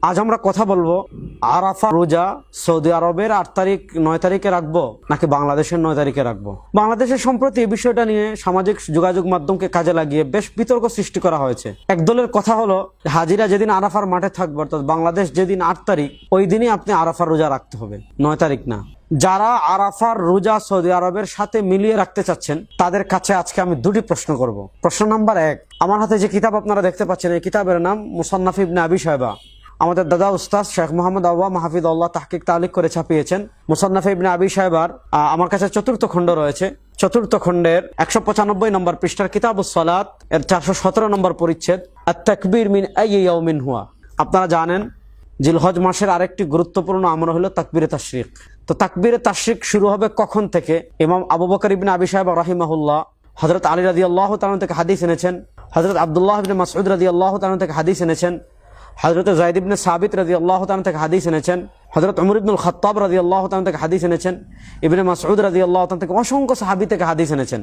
আজ আমরা কথা বলবো আরাফা রোজা সৌদি আরবের 8 তারিখ 9 তারিখে রাখবো নাকি বাংলাদেশের 9 তারিখে রাখবো। বাংলাদেশের সম্প্রতি এই বিষয়টা নিয়ে সামাজিক যোগাযোগ মাধ্যমকে কাজে লাগিয়ে বেশ বিতর্ক সৃষ্টি করা হয়েছে। একদলের কথা হলো হাজিরা যেদিন আরাফার মাঠে থাকবে, অর্থাৎ বাংলাদেশ যেদিন 8 তারিখ, ওই দিনই আপনি আরাফার রোজা রাখতে হবে, 9 তারিখ না। যারা আরাফার রোজা সৌদি আরবের সাথে মিলিয়ে রাখতে চাচ্ছেন তাদের কাছে আজকে আমি দুটি প্রশ্ন করব। প্রশ্ন নাম্বার 1, আমার হাতে যে কিতাব আপনারা দেখতে পাচ্ছেন এই কিতাবের নাম মুসান্নাফ ইবনে আবি শায়বা। আমাদের দাদা উস্তাদ শেখ মোহাম্মদ আওয়াম হাফিজাল্লাহ তাহকিক তালিক করে ছাপিয়েছেন। মুসান্নাফ ইবনে আবি শায়বার আমার কাছে 4র্থ খণ্ড রয়েছে। 4র্থ খণ্ডের 195 নম্বর পৃষ্ঠার কিতাবুস সালাত এর 417 নম্বর পরিচ্ছেদ আত-তাকবীর মিন আইয়ি ইয়াউমিন হুয়া। আপনারা জানেন জিলহজ মাসের আরেকটি গুরুত্বপূর্ণ আমল হলো তাকবীরে তাশরিক। তো তাকবীরে তাশরিক শুরু হবে কখন থেকে? ইমাম আবু বকর ইবনে আবি শায়বা রাহিমাহুল্লাহ হযরত আলী রাদিয়াল্লাহু তাআলা থেকে হাদিস এনেছেন, হযরত আব্দুল্লাহ ইবনে মাসউদ রাদিয়াল্লাহু তাআলা থেকে হাদিস এনেছেন, হযরত যায়েদ ইবনে সাবিত রাদিয়াল্লাহু তাআলা থেকে হাদিস এনেছেন, হযরত উমর ইবনুল খাত্তাব রাদিয়াল্লাহু তাআলা থেকে হাদিস এনেছেন, ইবনে মাসউদ রাদিয়াল্লাহু তাআলা থেকে অসংখ্য সাহাবী থেকে হাদিস এনেছেন।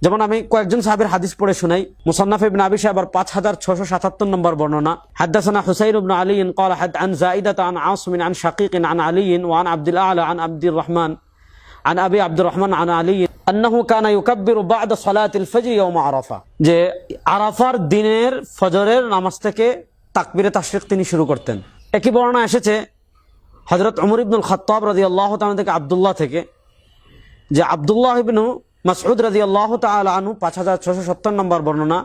যেমন আমি কয়েকজন সাহাবীর হাদিস পড়ে শোনাই। মুসান্নাফ ইবনে আবি শায়বার 5677 নম্বর বর্ণনা, হাদাসানা হুসাইন ইবনে আলী قال حد عن زائدة عن عاصم عن شقيق عن علي وعن عبد الأعلى عن عبد الرحمن عن أبي عبد الرحمن عن علي أنه كان يكبر بعد صلاة الفجر يوم عرفة। যে আরাফার দিনের ফজরের নামাজ থেকে তাকবীরে তাশরিক তিনি শুরু করতেন। একই বর্ণনা এসেছে হযরত উমর ইবনুল খাত্তাব রাদিয়াল্লাহু তাআলা থেকে আব্দুল্লাহ থেকে, যে আব্দুল্লাহ ইবনে মাসউদ রাদিয়াল্লাহু তাআলা আনহু 5670 নম্বর বর্ণনা,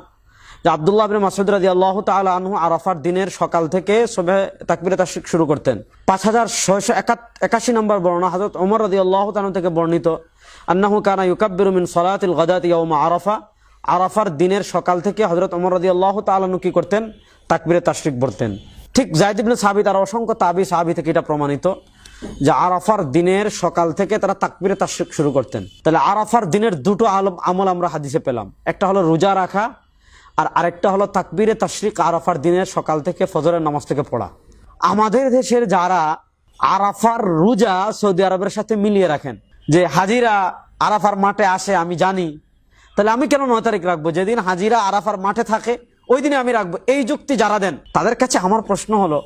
যে আব্দুল্লাহ ইবনে মাসউদ রাদিয়াল্লাহু তাআলা আনহু আরাফার দিনের সকাল থেকে সুবহে তাকবীরে তাশরিক শুরু করতেন। 5681 নম্বর বর্ণনা হযরত ওমর রাদিয়াল্লাহু তাআলা থেকে বর্ণিত, আন্নাহু কানা ইউকাব্বিরু মিন সালাতিল গাদাতি ইয়াউমা আরাফা। আরাফার দিনের সকাল থেকে হযরত ওমর রাদিয়াল্লাহু তাআলা আনহু কি করতেন? তাকবীরে তাশরিক পড়তেন। ঠিক যায়েদ ইবনে সাবিত আর অসংখ্য তাবী সাহাবী থেকে এটা প্রমাণিত যে আরাফার দিনের সকাল থেকে তারা তাকবীরে তাশরিক শুরু করতেন। তাহলে আরাফার দিনের দুটো আমল আমরা হাদিসে পেলাম, একটা হলো রোজা রাখা আর আরেকটা হলো তাকবীরে তাশরিক আরাফার দিনের সকাল থেকে ফজরের নামাজ থেকে পড়া। আমাদের দেশের যারা আরাফার রোজা সৌদি আরবের সাথে মিলিয়ে রাখেন, যে হাজিরা আরাফার মাঠে আসে আমি জানি, তাহলে আমি কেন 9 তারিখ রাখবো? যেদিন হাজিরা আরাফার মাঠে থাকে ওই দিনে আমি রাখবো, এই যুক্তি যারা দেন তাদের কাছে আমার প্রশ্ন হলো,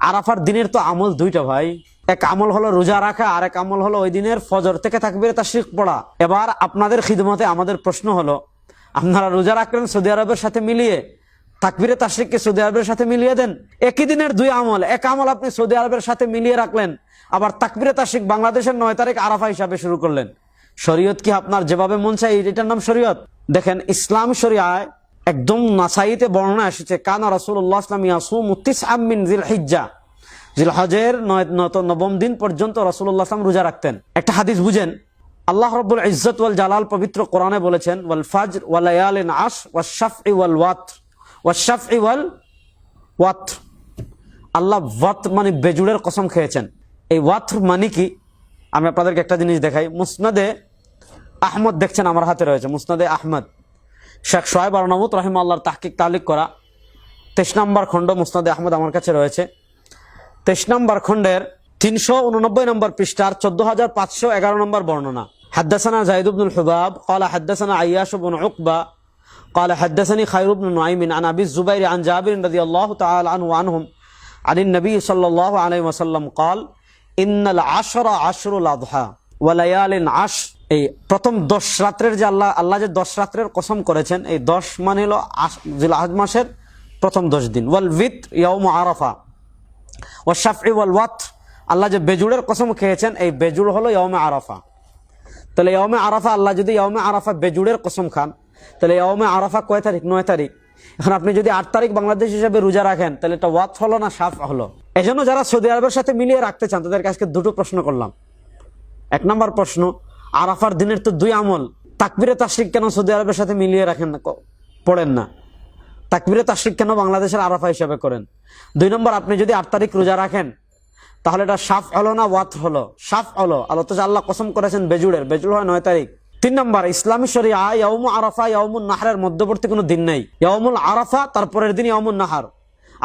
আরাফার দিনের তো আমল দুইটা ভাই, এক আমল হলো রোজা রাখা আর এক আমল হলো ওই দিনের ফজর থেকে তাকবীরে তাশরিক পড়া। এবার আপনাদের খিদমতে আমাদের প্রশ্ন হলো, আপনারা রোজা রাখলেন সৌদি আরবের সাথে মিলিয়ে, তাকবীরে তাশরিককে সৌদি আরবের সাথে মিলিয়ে দেন। একই দিনের দুই আমল, এক আমল আপনি সৌদি আরবের সাথে মিলিয়ে রাখলেন, আবার তাকবীরে তাশরিক বাংলাদেশের 9 তারিখ আরাফা হিসাবে শুরু করলেন। শরীয়ত কি আপনার যেভাবে মন চাই এটার নাম শরীয়ত? দেখেন ইসলাম শরিয়ায় একদম নাসাইতে বর্ণনা এসেছে, কানা রাসূলুল্লাহ সাল্লাল্লাহু আলাইহি ওয়াসাল্লাম ইয়াসুমু তিসআম মিন জিলহিজ্জা, জিলহজের 9ম দিন পর্যন্ত রাসূলুল্লাহ সাল্লাল্লাহু আলাইহি ওয়াসাল্লাম রোজা রাখতেন। একটা হাদিস বুঝেন, আল্লাহ রাব্বুল ইজ্জত ওয়াল জালাল পবিত্র কোরআনে বলেছেন, ওয়াল ফাজর ওয়া লায়ালিন আশ ওয়াশ শাফঈ ওয়াল ওয়াতর ওয়াশ শাফঈ ওয়াল ওয়াতর। আল্লাহ ওয়াতর মানে বেজুড়ের কসম খেয়েছেন। এই ওয়াতর মানে কি? আমি আপনাদেরকে একটা জিনিস দেখাই। মুসনাদে আহমদ দেখছেন আমার হাতে রয়েছে, মুসনাদে আহমদ, শেখ শোয়েব আরনাউত রাহিমাহুল্লাহর তাহকিক তালিক করা 23 নম্বর খণ্ড মুসনাদে আহমদ আমার কাছে রয়েছে। 23 নম্বর খণ্ডের 389 নম্বর পৃষ্ঠার 14511 নম্বর বর্ণনা, হাদাসানা যায়েদ ইবনুল হুবাব قال حدثنا عياش بن عقبة قال حدثني خير بن نعيم عن ابي الزبير عن جابر رضي الله تعالى عنه وعنهم عن النبي صلى الله عليه وسلم قال ان العشر عشر الاضحى وليال عشر। এই প্রথম 10 রাতের যে আল্লাহ যে 10 রাতের কসম করেছেন, এই 10 মানে হলো জিলহজ মাসের প্রথম 10 দিন। ওয়াল ভিতর ইয়াউম আরাফা ওয়াশ শাফঈ ওয়াল ওয়াতর, আল্লাহ যে বেজুড়ের কসম খেয়েছেন এই বেজুড় হলো ইয়াউমে আরাফা। তাহলে ইয়াউমে আরাফা, আল্লাহ যদি ইয়াউমে আরাফা বেজুড়ের কসম খান, তাহলে ইয়াউমে আরাফা কয় তারিখ? 9 তারিখ। এখন আপনি যদি 8 তারিখ বাংলাদেশ হিসেবে রোজা রাখেন তাহলে এটা ওয়াত হলো না শাফ হলো? এজন্য যারা সৌদি আরবের সাথে মিলিয়ে রাখতে চান তাদেরকে আজকে দুটো প্রশ্ন করলাম। 1 নম্বর প্রশ্ন, আরাফার দিনের তো দুই আমল, তাকবীরে তাশরিক কেন সৌদি আরবের সাথে মিলিয়ে রাখেন না, পড়েন না? তাকবীরে তাশরিক কেন বাংলাদেশের আরাফা হিসাবে করেন? 2 নম্বর, আপনি যদি 8 তারিখ রোজা রাখেন তাহলে এটা শাফ হলো না ওয়াত হলো? শাফ হলো, আল্লাহ কসম করেছেন বেজুড়ের, বেজুড় হয় 9 তারিখ। 3 নম্বর, ইসলামী শরিয়া ইয়াউমু আরাফা ইয়াউমুন নাহরের মধ্যবর্তী কোনো দিন নেই। ইয়াউমুল আরাফা তারপরের দিন ইয়াউমুন নাহার।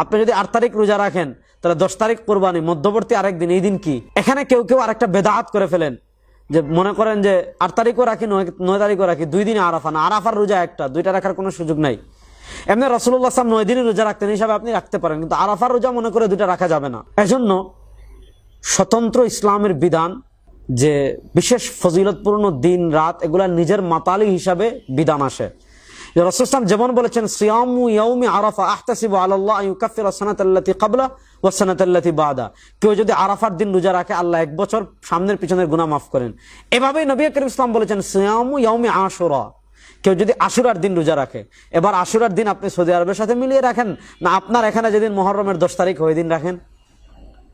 আপনি যদি 8 তারিখ রোজা রাখেন তাহলে 10 তারিখ কুরবানি, মধ্যবর্তী আরেক দিন। এই দিন কি? এখানে কেউ আরেকটা বেদাত করে ফেলেন, যে মনে করেন যে 8 তারিখও রাখি 9 তারিখও রাখি, 2 দিনে আরাফা না, আরাফার রোজা একটা, 2টা রাখার কোনো সুযোগ নাই। এমনি রাসূলুল্লাহ সাল্লাল্লাহু আলাইহি ওয়াসাল্লাম 9 দিনের রোজা রাখতেন, হিসাবে আপনি রাখতে পারেন, কিন্তু আরাফার রোজা মনে করে দুটা রাখা যাবে না। এজন্য স্বতন্ত্র ইসলামের বিধান যে বিশেষ ফজিলতপূর্ণ দিন রাত এগুলা নিজের মাতালি হিসাবে বিধান আসে। রাসূল সাল্লাল্লাহু যেমন বলেছেন, সিয়ামু ইয়াউমি আরাফা আহতাসিবু আলাল্লাহ আন ইউকাফিরা সানাতাল্লাতী ক্বাবলা ওয়া সানাতাল্লাতী বাদা। কেউ যদি আরাফার দিন রোজা রাখে, আল্লাহ এক বছর সামনের পিছনের গুনাহ মাফ করেন। এভাবেই নবী করিম সাল্লাল্লাহু বলেছেন, সিয়ামু ইয়াউমি আশুরা। কেউ যদি আশুরার দিন রোজা রাখে, এবার আশুরার দিন আপনি সৌদি আরবের সাথে মিলিয়ে রাখেন না আপনার এখানে যেদিন মুহররমের 10 তারিখ ওই দিন রাখেন,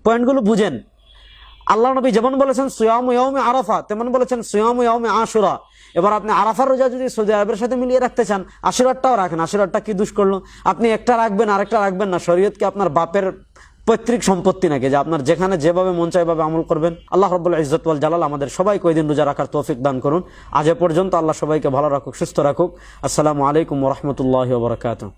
পয়েন্টগুলো বুঝেন। আল্লাহ নবী যেমন বলেছেন সিয়ামু ইয়াউমি আরাফা, তেমন বলেছেন সিয়ামু ইয়াউমি আশুরা। এবার আপনি আরাফার রোজা যদি সৌদি আরবের সাথে মিলিয়ে রাখতে চান, আশুরারটাও রাখেন। আশুরারটা কি দোষ করলো? আপনি একটা রাখবেন আরেকটা রাখবেন না। শরীয়ত কি আপনার বাপের পৈতৃক সম্পত্তি নাকি যে আপনার যেখানে যেভাবে মন চায় ভাবে আমল করবেন? আল্লাহ রাব্বুল ইজ্জত ওয়াল জালাল আমাদের সবাইকে ওই দিন রোজা রাখার তৌফিক দান করুন। আজ এ পর্যন্ত। আল্লাহ সবাইকে ভালো রাখুক, সুস্থ রাখুক। আসসালামু আলাইকুম ওয়া রাহমাতুল্লাহি ওয়া বারাকাতুহু।